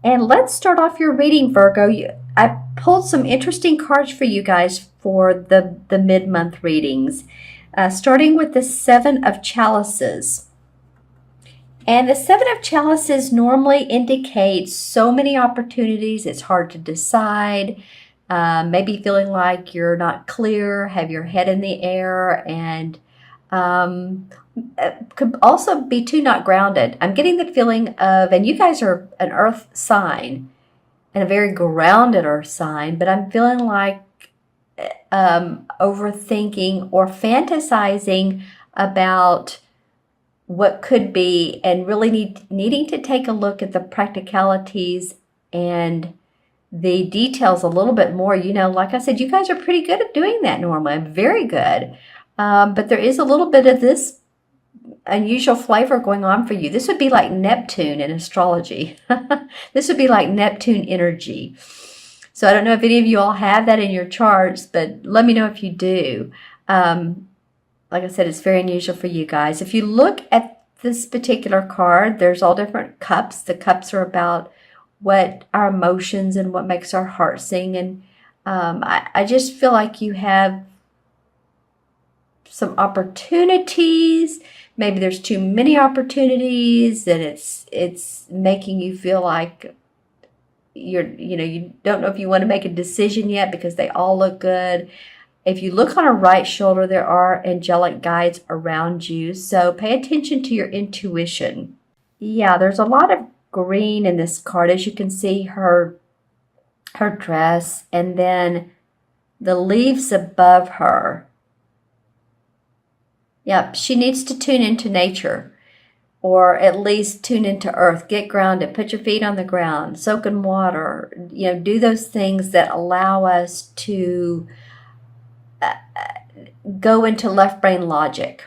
And let's start off your reading, Virgo. I pulled some interesting cards for you guys for the mid-month readings, starting with the Seven of Chalices. And the Seven of Chalices normally indicates so many opportunities. It's hard to decide. Maybe feeling like you're not clear, have your head in the air, and could also be too not grounded. I'm getting the feeling of, and you guys are an earth sign and a very grounded earth sign, but I'm feeling like overthinking or fantasizing about what could be, and really needing to take a look at the practicalities and the details a little bit more. Like I said, you guys are pretty good at doing that normally. I'm very good. But there is a little bit of this unusual flavor going on for you. This would be like Neptune in astrology. This would be like Neptune energy. So I don't know if any of you all have that in your charts, but let me know if you do. Like I said, it's very unusual for you guys. If you look at this particular card, there's all different cups. The cups are about what our emotions and what makes our heart sing. And I just feel like you have some opportunities. Maybe there's too many opportunities, and it's making you feel like you don't know if you want to make a decision yet because they all look good. If you look on her right shoulder, there are angelic guides around you. So pay attention to your intuition. Yeah, there's a lot of green in this card. As you can see, her dress, and then the leaves above her. Yep, she needs to tune into nature, or at least tune into earth. Get grounded, put your feet on the ground, soak in water, do those things that allow us to go into left brain logic.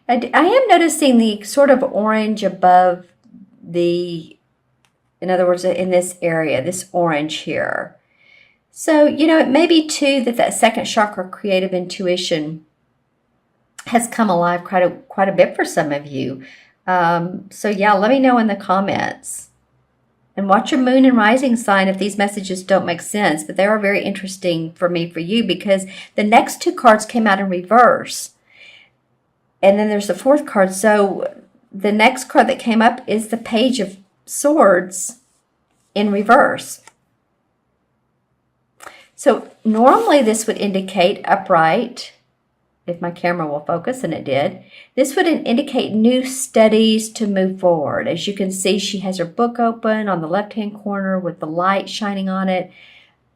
And I am noticing the sort of orange above in other words, in this area, this orange here. So, it may be too that second chakra, creative intuition, has come alive quite a bit for some of you. So yeah, let me know in the comments. And watch your moon and rising sign if these messages don't make sense. But they are very interesting for you, because the next two cards came out in reverse. And then there's the fourth card. So the next card that came up is the Page of Swords in reverse. So normally this would indicate upright, if my camera will focus, and it did. This would indicate new studies to move forward. As you can see, she has her book open on the left-hand corner with the light shining on it.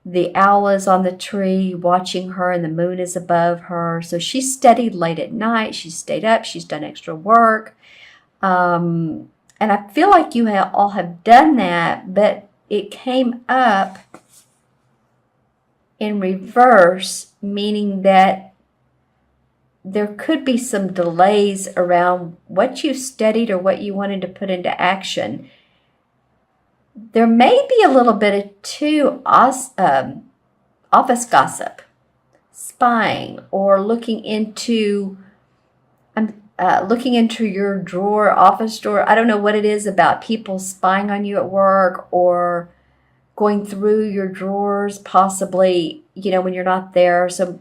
The owl is on the tree watching her, and the moon is above her. So she studied late at night. She stayed up. She's done extra work. And I feel like you all have done that, but it came up in reverse, meaning that there could be some delays around what you studied or what you wanted to put into action. There may be a little bit of office gossip, spying, or looking into your drawer, office drawer. I don't know what it is about people spying on you at work, or going through your drawers, possibly, when you're not there. So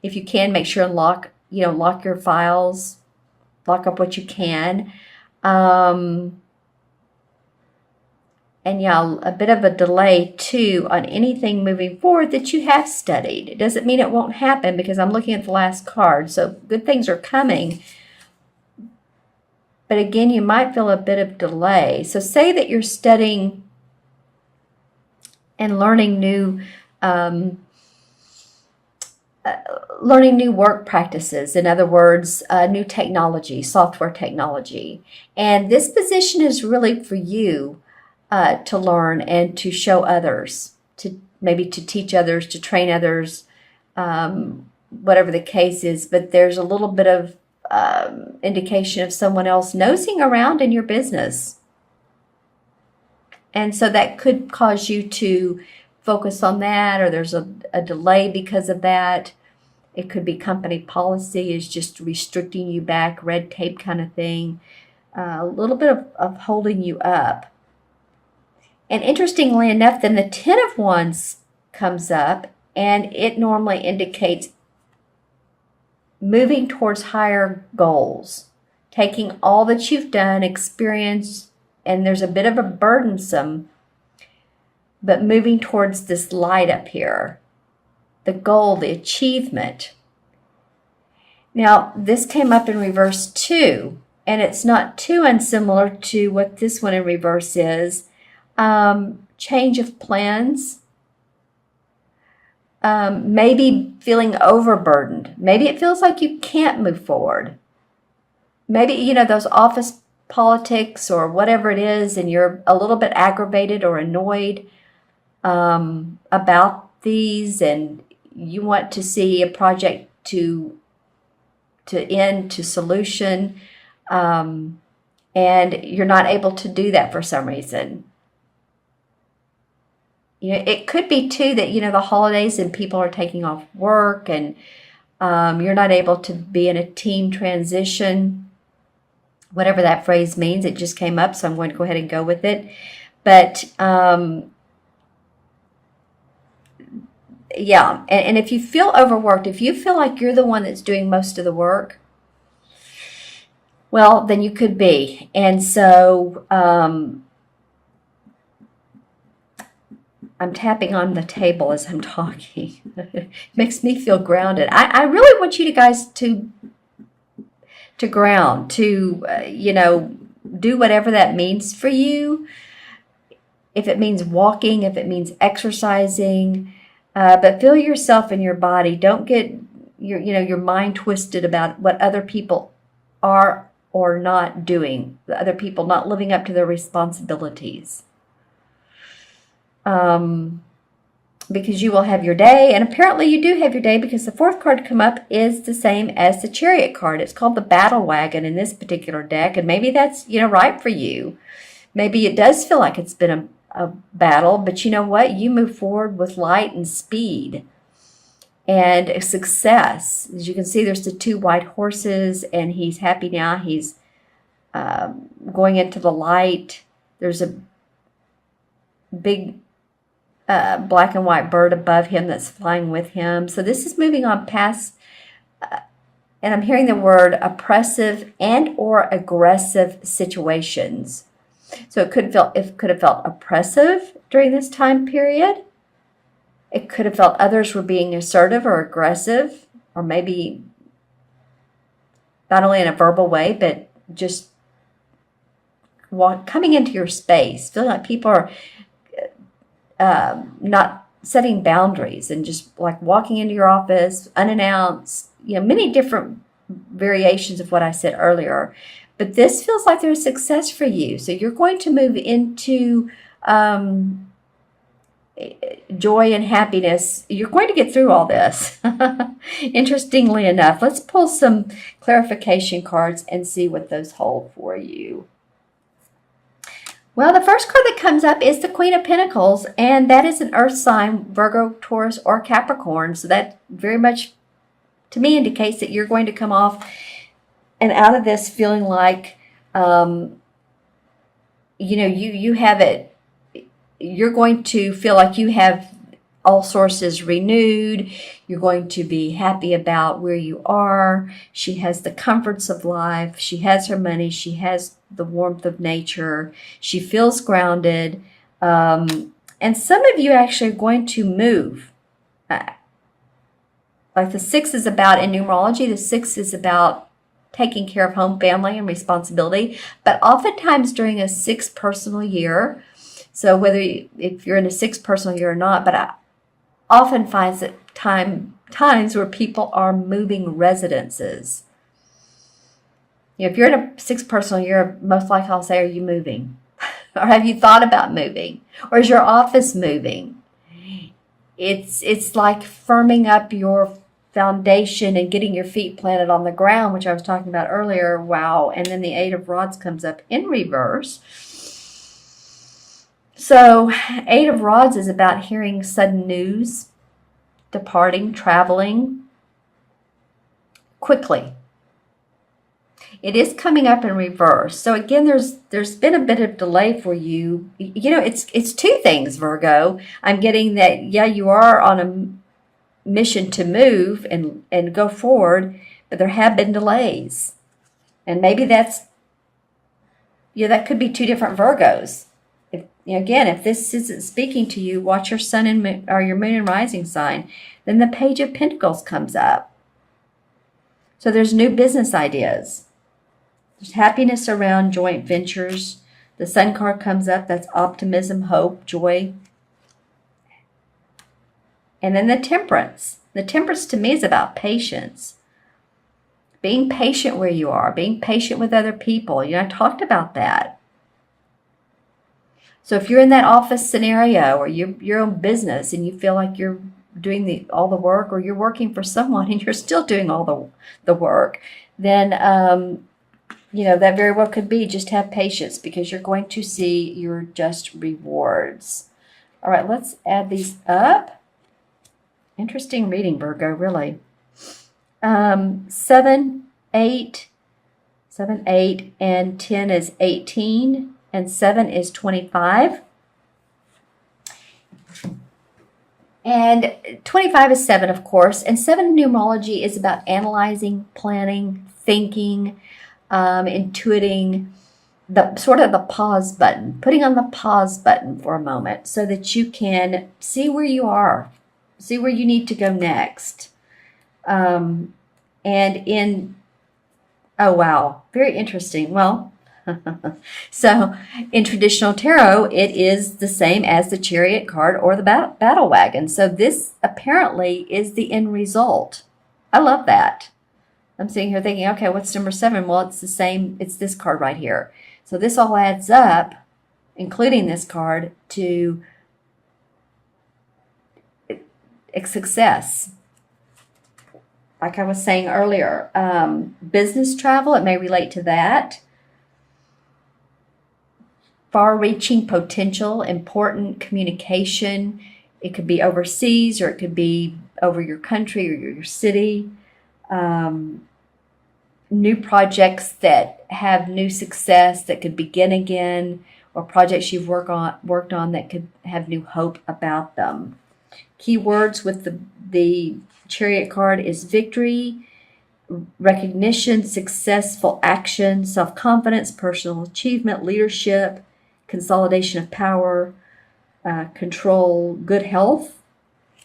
if you can, make sure and lock your files, lock up what you can. And yeah, a bit of a delay too on anything moving forward that you have studied. It doesn't mean it won't happen, because I'm looking at the last card. So good things are coming. But again, you might feel a bit of delay. So say that you're studying and learning new work practices. In other words, new technology, software technology. And this position is really for you to learn and to show others, to teach others, to train others, whatever the case is. But there's a little bit of indication of someone else nosing around in your business. And so that could cause you to focus on that, or there's a delay because of that. It could be company policy is just restricting you back, red tape kind of thing. a little bit of holding you up. And interestingly enough, then the Ten of Wands comes up, and it normally indicates moving towards higher goals, taking all that you've done, experienced, and there's a bit of a burdensome, but moving towards this light up here, the goal, the achievement. Now, this came up in reverse too, and it's not too unsimilar to what this one in reverse is. Change of plans, maybe feeling overburdened. Maybe it feels like you can't move forward. Maybe, those office politics or whatever it is, and you're a little bit aggravated or annoyed about these, and you want to see a project to end, to solution, and you're not able to do that for some reason. It could be too that, the holidays and people are taking off work, and you're not able to be in a team transition, whatever that phrase means. It just came up, so I'm going to go ahead and go with it. But yeah, and if you feel overworked, if you feel like you're the one that's doing most of the work, well, then you could be. And so I'm tapping on the table as I'm talking. It makes me feel grounded. I really want you guys to ground, to, do whatever that means for you. If it means walking, if it means exercising, but feel yourself in your body. Don't get your mind twisted about what other people are or not doing, the other people not living up to their responsibilities. Because you will have your day, and apparently you do have your day, because the fourth card to come up is the same as the Chariot card. It's called the Battle Wagon in this particular deck, and maybe that's right for you. Maybe it does feel like it's been a battle, but you know what? You move forward with light and speed and success. As you can see, there's the two white horses, and he's happy now. He's going into the light. There's a big black and white bird above him that's flying with him. So this is moving on past, and I'm hearing the word oppressive and or aggressive situations. So it could have felt oppressive during this time period. It could have felt others were being assertive or aggressive, or maybe not only in a verbal way, but just coming into your space, feeling like people are not setting boundaries, and just like walking into your office unannounced, many different variations of what I said earlier. But this feels like there's success for you. So you're going to move into joy and happiness. You're going to get through all this. Interestingly enough, let's pull some clarification cards and see what those hold for you. Well, the first card that comes up is the Queen of Pentacles, and that is an earth sign, Virgo, Taurus, or Capricorn. So that very much, to me, indicates that you're going to come off and out of this feeling like, you have it. You're going to feel like you have all sources renewed. You're going to be happy about where you are. She has the comforts of life. She has her money. She has the warmth of nature. She feels grounded. And some of you actually are going to move. Like the 6 is about, in numerology, the 6 is about taking care of home, family, and responsibility. But oftentimes during a 6 personal year, so if you're in a 6 personal year or not, but I often find that times where people are moving residences. If you're in a 6 personal year, most likely I'll say, are you moving? Or have you thought about moving? Or is your office moving? It's like firming up your foundation and getting your feet planted on the ground, which I was talking about earlier. Wow. And then the 8 of Rods comes up in reverse. So 8 of Rods is about hearing sudden news, departing, traveling quickly. It is coming up in reverse. So again, there's been a bit of delay for you. You know, it's two things, Virgo. I'm getting that, yeah, you are on a mission to move and go forward, but there have been delays. And maybe that's, yeah, that could be two different Virgos. If, you know, again, if this isn't speaking to you, watch your sun and moon, or your moon and rising sign. Then the Page of Pentacles comes up. So there's new business ideas. There's happiness around joint ventures. The Sun card comes up. That's optimism, hope, joy. And then the Temperance. The Temperance to me is about patience. Being patient where you are. Being patient with other people. You know, I talked about that. So if you're in that office scenario or your own business and you feel like you're doing all the work, or you're working for someone and you're still doing all the work, then you know, that very well could be just have patience, because you're going to see your just rewards. All right, let's add these up. Interesting reading, Virgo, really. 7, 8, and 10 is 18, and 7 is 25. And 25 is 7, of course. And 7 in numerology is about analyzing, planning, thinking, intuiting, the sort of the pause button, putting on the pause button for a moment so that you can see where you are, see where you need to go next. And oh, wow, very interesting. Well, so in traditional tarot, it is the same as the Chariot card or the battle wagon. So this apparently is the end result. I love that. I'm sitting here thinking, okay, what's number 7? Well, it's the same. It's this card right here. So this all adds up, including this card, to a success. Like I was saying earlier, business travel, it may relate to that. Far-reaching potential, important communication. It could be overseas, or it could be over your country or your city. New projects that have new success that could begin again, or projects you've worked on that could have new hope about them. Keywords with the Chariot card is victory, recognition, successful action, self-confidence, personal achievement, leadership, consolidation of power, control, good health.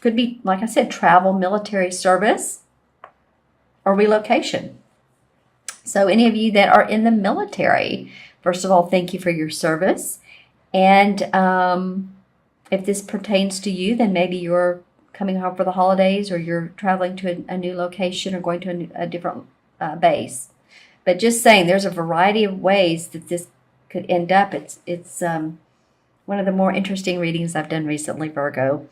Could be, like I said, travel, military service, or relocation. So any of you that are in the military, first of all, thank you for your service. And if this pertains to you, then maybe you're coming home for the holidays, or you're traveling to a new location, or going to a different base. But just saying, there's a variety of ways that this could end up. It's one of the more interesting readings I've done recently, Virgo.